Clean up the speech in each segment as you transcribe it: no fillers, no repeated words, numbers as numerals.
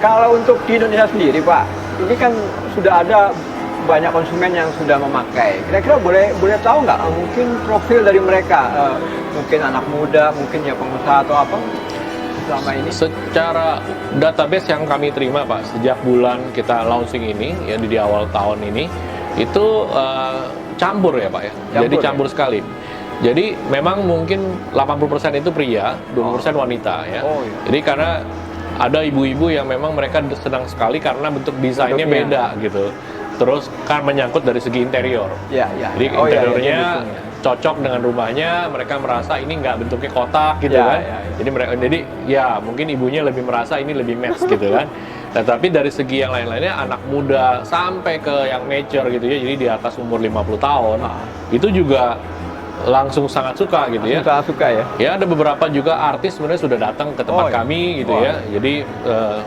Kalau untuk di Indonesia sendiri, Pak, ini kan sudah ada banyak konsumen yang sudah memakai. Kira-kira boleh tahu nggak mungkin profil dari mereka, mungkin anak muda, mungkin ya pengusaha atau apa selama ini? Secara database yang kami terima, Pak, sejak bulan kita launching ini, ya di awal tahun ini, itu campur ya, Pak ya. Jadi campur ya? Sekali. Jadi memang mungkin 80% itu pria, 20% wanita ya. Iya. Jadi karena ada ibu-ibu yang memang mereka senang sekali karena bentuk desainnya beda gitu. Terus kan menyangkut dari segi interior. Jadi interiornya cocok dengan rumahnya, mereka merasa ini nggak bentuknya kotak gitu kan. Jadi ya mungkin ibunya lebih merasa ini lebih match gitu kan. Nah, tapi dari segi yang lain-lainnya anak muda sampai ke yang mature gitu ya, jadi di atas umur 50 tahun, itu juga langsung sangat suka gitu ya. Sangat suka ya. Ya ada beberapa juga artis sebenarnya sudah datang ke tempat kami gitu ya. Jadi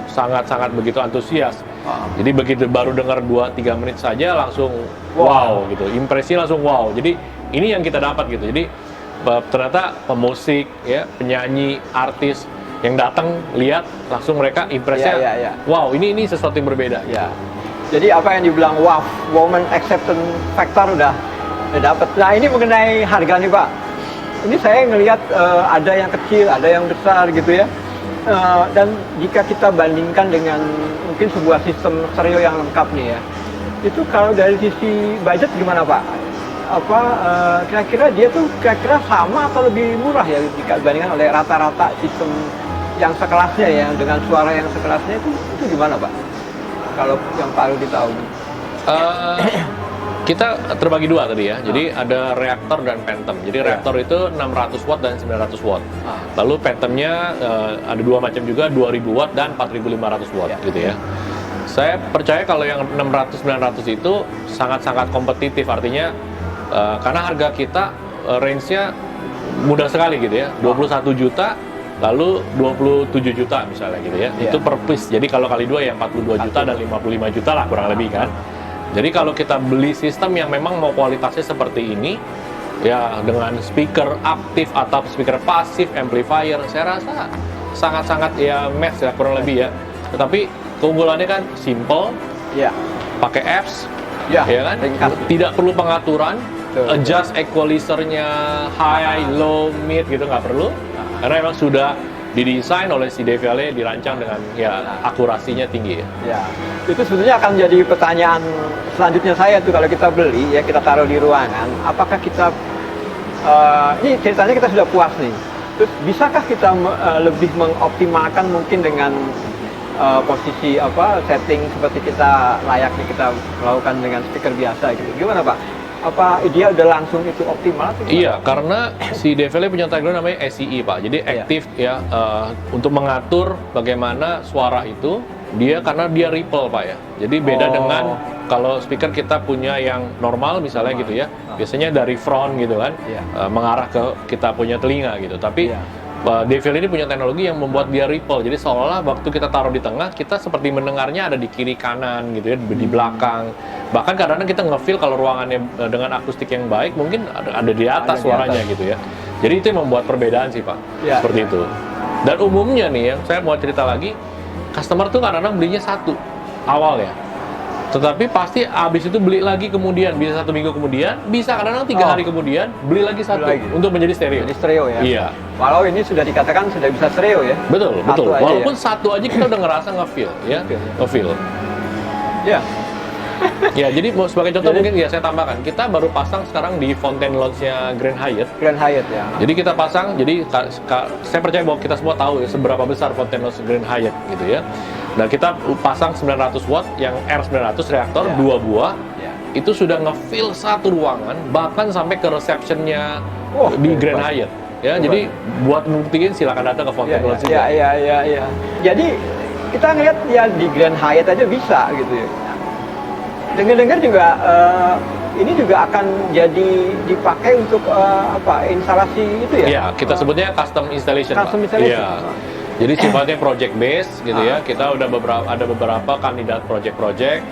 sangat-sangat begitu antusias. Jadi begitu baru dengar 2-3 menit saja langsung wow gitu. Impresinya langsung wow. Jadi ini yang kita dapat gitu. Jadi ternyata pemusik ya, penyanyi, artis yang datang lihat langsung mereka impresnya wow, ini sesuatu yang berbeda. Jadi apa yang dibilang wow, woman acceptance factor udah dapat. Nah, ini mengenai harga nih, Pak. Ini saya ngelihat ada yang kecil, ada yang besar gitu ya. Dan jika kita bandingkan dengan mungkin sebuah sistem stereo yang lengkap nih ya, itu kalau dari sisi budget gimana, Pak? Apa kira-kira dia tuh kira-kira sama atau lebih murah ya jika dibandingkan oleh rata-rata sistem yang sekelasnya ya, dengan suara yang sekelasnya itu gimana, Pak? Kalau yang Pak Rudi tahu. Kita terbagi dua tadi ya, jadi ada reaktor dan phantom. Jadi reaktor itu 600 watt dan 900 watt. Lalu phantomnya ada dua macam juga, 2000 watt dan 4500 watt gitu ya. Saya percaya kalau yang 600-900 itu sangat-sangat kompetitif, artinya karena harga kita range-nya mudah sekali gitu ya, 21 juta lalu 27 juta misalnya gitu ya. Itu per piece, jadi kalau kali dua ya 42 juta dan 55 juta lah kurang lebih kan. Jadi kalau kita beli sistem yang memang mau kualitasnya seperti ini, ya dengan speaker aktif atau speaker pasif, amplifier, saya rasa sangat-sangat ya match ya kurang lebih ya. Tetapi keunggulannya kan simple, pakai apps, ya kan, tidak perlu pengaturan, adjust equalizer-nya high, low, mid gitu nggak perlu, karena memang sudah didesain oleh si DVL, dirancang dengan ya akurasinya tinggi ya. Itu sebenarnya akan jadi pertanyaan selanjutnya saya tuh, kalau kita beli ya, kita taruh di ruangan, apakah kita ini ceritanya kita sudah puas nih, terus bisakah kita lebih mengoptimalkan mungkin dengan posisi setting seperti kita layaknya kita melakukan dengan speaker biasa gitu, gimana, Pak? Apa dia udah langsung itu optimal? Iya, karena si DVL punya tagline namanya SEE, Pak. Jadi aktif ya, untuk mengatur bagaimana suara itu karena dia ripple, Pak ya. Jadi beda dengan kalau speaker kita punya yang normal misalnya gitu ya, biasanya dari front gitu kan, mengarah ke kita punya telinga gitu. Tapi DVL ini punya teknologi yang membuat dia ripple, jadi seolah-olah waktu kita taruh di tengah, kita seperti mendengarnya ada di kiri kanan gitu ya, di belakang. Bahkan kadang-kadang kita nge-feel kalau ruangannya dengan akustik yang baik, mungkin ada di atas suaranya gitu ya. Jadi itu yang membuat perbedaan sih, Pak, seperti itu. Dan umumnya nih ya, saya mau cerita lagi, customer tuh kadang-kadang belinya satu awal ya, tetapi pasti abis itu beli lagi kemudian, bisa 1 minggu kemudian, bisa kadang-kadang 3 hari kemudian beli lagi satu untuk menjadi stereo. Jadi stereo ya. Iya. Walau ini sudah dikatakan sudah bisa stereo ya. Betul. Walaupun satu aja kita udah ngerasa nge-feel ya, nge-feel. Ya. Ya, jadi sebagai contoh mungkin ya saya tambahkan, kita baru pasang sekarang di Fountain Lounge-nya Grand Hyatt. Grand Hyatt ya. Jadi kita pasang, jadi saya percaya bahwa kita semua tahu ya seberapa besar Fountain Lounge Grand Hyatt gitu ya. Dan kita pasang 900 watt yang R900 reaktor 2 buah. Itu sudah nge-fill satu ruangan, bahkan sampai ke reception-nya di Grand Hyatt. Ya, jadi buat membuktikan silakan datang ke Fountain Lounge. Iya. Jadi kita ngeliat ya di Grand Hyatt aja bisa gitu ya. Dengar-dengar juga ini juga akan jadi dipakai untuk instalasi itu ya? Iya, kita sebutnya custom installation. Custom installation. Iya. Jadi sifatnya project base gitu ya. Kita udah ada beberapa kandidat project-project.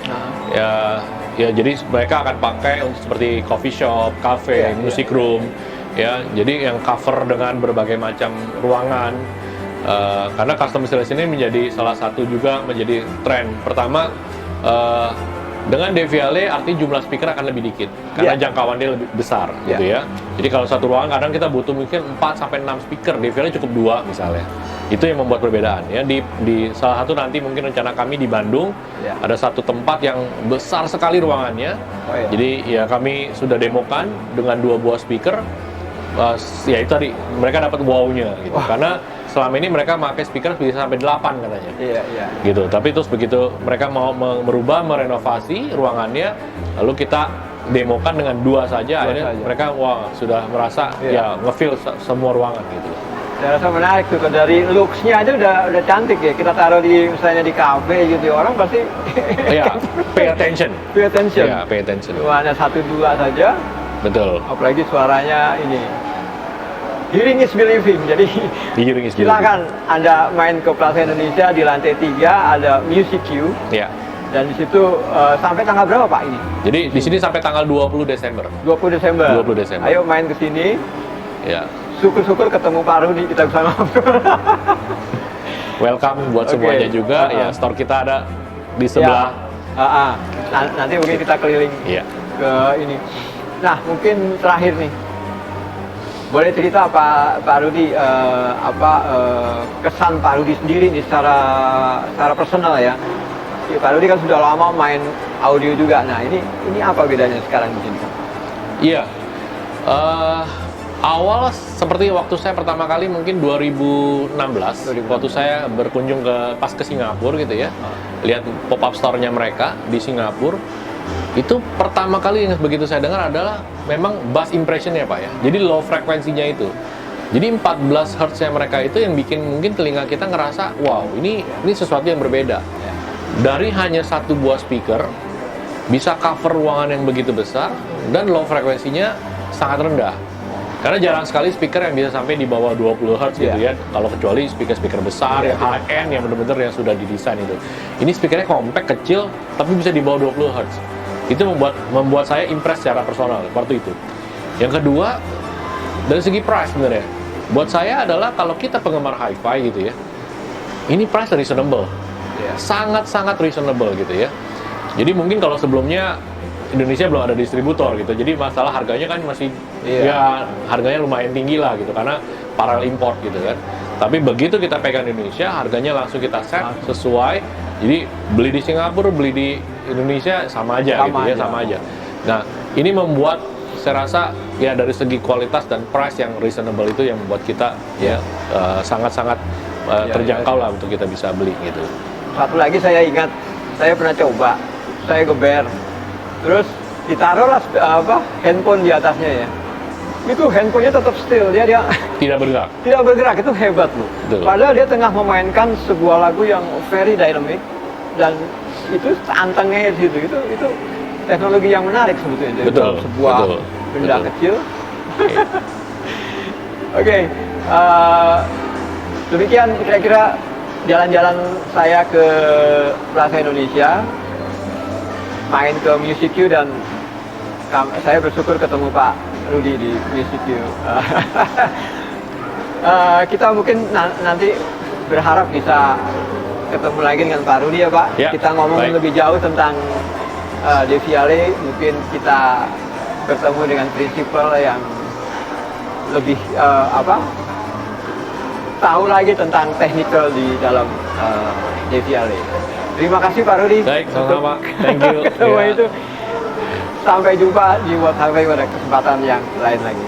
Ya jadi mereka akan pakai untuk seperti coffee shop, cafe, music room. Ya, jadi yang cover dengan berbagai macam ruangan. Karena customization ini menjadi salah satu juga menjadi tren. Pertama, dengan Deviale artinya jumlah speaker akan lebih dikit karena jangkauannya lebih besar gitu ya. Jadi kalau satu ruangan kadang kita butuh mungkin 4 sampai 6 speaker, Deviale cukup 2 misalnya. Itu yang membuat perbedaan ya. Di salah satu nanti mungkin rencana kami di Bandung ada satu tempat yang besar sekali ruangannya. Jadi ya kami sudah demokan dengan 2 buah speaker. Ya itu tadi mereka dapat wow-nya gitu. Karena selama ini mereka pakai speaker bisa sampai 8 katanya. Gitu. Tapi terus begitu mereka mau merubah, merenovasi ruangannya, lalu kita demokan dengan 2 saja, akhirnya mereka wah sudah merasa ya nge-feel semua ruangan gitu. Saya rasa menarik tuh, dari looks-nya aja udah cantik ya. Kita taruh di misalnya di cafe gitu, orang pasti pay attention. Pay attention. Ya, pay attention. Cuma hanya 1-2 saja. Betul. Apalagi suaranya ini. Hearing is believing, jadi silakan Anda main ke Plaza Indonesia di lantai 3 ada Music Q. Dan di situ sampai tanggal berapa Pak ini? Jadi di sini sampai tanggal 20 Desember. 20 Desember. Ayo main ke sini. Ya. Syukur-syukur ketemu Pak Rudi, kita bisa ngobrol. Welcome buat semuanya juga. Ya, store kita ada di sebelah. Nanti mungkin kita keliling ke ini. Nah, mungkin terakhir nih. Boleh cerita Pak Rudi kesan Pak Rudi sendiri nih secara personal ya. Pak Rudi kan sudah lama main audio juga. Nah ini apa bedanya sekarang di sini? Iya. Awal seperti waktu saya pertama kali mungkin 2016 waktu saya berkunjung pas ke Singapura gitu ya. Lihat pop-up store-nya mereka di Singapura. Itu pertama kali yang begitu saya dengar adalah memang bass impression-nya Pak ya. Jadi low frekuensinya itu. Jadi 14 Hz-nya mereka itu yang bikin mungkin telinga kita ngerasa, wow ini sesuatu yang berbeda. Dari hanya 1 buah speaker, bisa cover ruangan yang begitu besar, dan low frekuensinya sangat rendah. Karena jarang sekali speaker yang bisa sampai di bawah 20 Hz gitu ya. Kalau kecuali speaker-speaker besar, yang high-end, yang benar-benar yang sudah didesain itu. Ini speakernya compact, kecil, tapi bisa di bawah 20 Hz. Itu membuat saya impress secara personal waktu itu. Yang kedua, dari segi price sebenarnya, buat saya adalah kalau kita penggemar hi-fi gitu ya, ini price reasonable, sangat-sangat reasonable gitu ya. Jadi mungkin kalau sebelumnya Indonesia belum ada distributor gitu, jadi masalah harganya kan masih ya harganya lumayan tinggi lah gitu karena paralel import gitu kan. Tapi begitu kita pegang Indonesia, harganya langsung kita set sesuai. Jadi beli di Singapura, beli di Indonesia sama aja. Nah, ini membuat saya rasa ya dari segi kualitas dan price yang reasonable itu yang membuat kita sangat-sangat terjangkau lah untuk kita bisa beli gitu. Satu lagi saya ingat, saya pernah coba, saya geber, terus ditaruhlah handphone di atasnya ya. Itu handphonenya tetap still, dia tidak bergerak. Tidak bergerak, itu hebat loh. Padahal dia tengah memainkan sebuah lagu yang very dynamic dan itu antengnya di situ. Itu teknologi yang menarik sebetulnya dari sebuah benda kecil. Oke. Demikian kira-kira jalan-jalan saya ke Plaza Indonesia, main ke Music Q, dan saya bersyukur ketemu Pak Rudi di Music Q. Kita mungkin nanti berharap bisa ketemu lagi dengan Pak Rudi ya Pak. Kita ngomong lebih jauh tentang Deviale, mungkin kita bertemu dengan prinsipal yang lebih tahu lagi tentang technical di dalam Deviale. Terima kasih Pak Rudi. Baik, sama-sama. Thank you. Itu. Sampai jumpa di What Have I pada kesempatan yang lain lagi.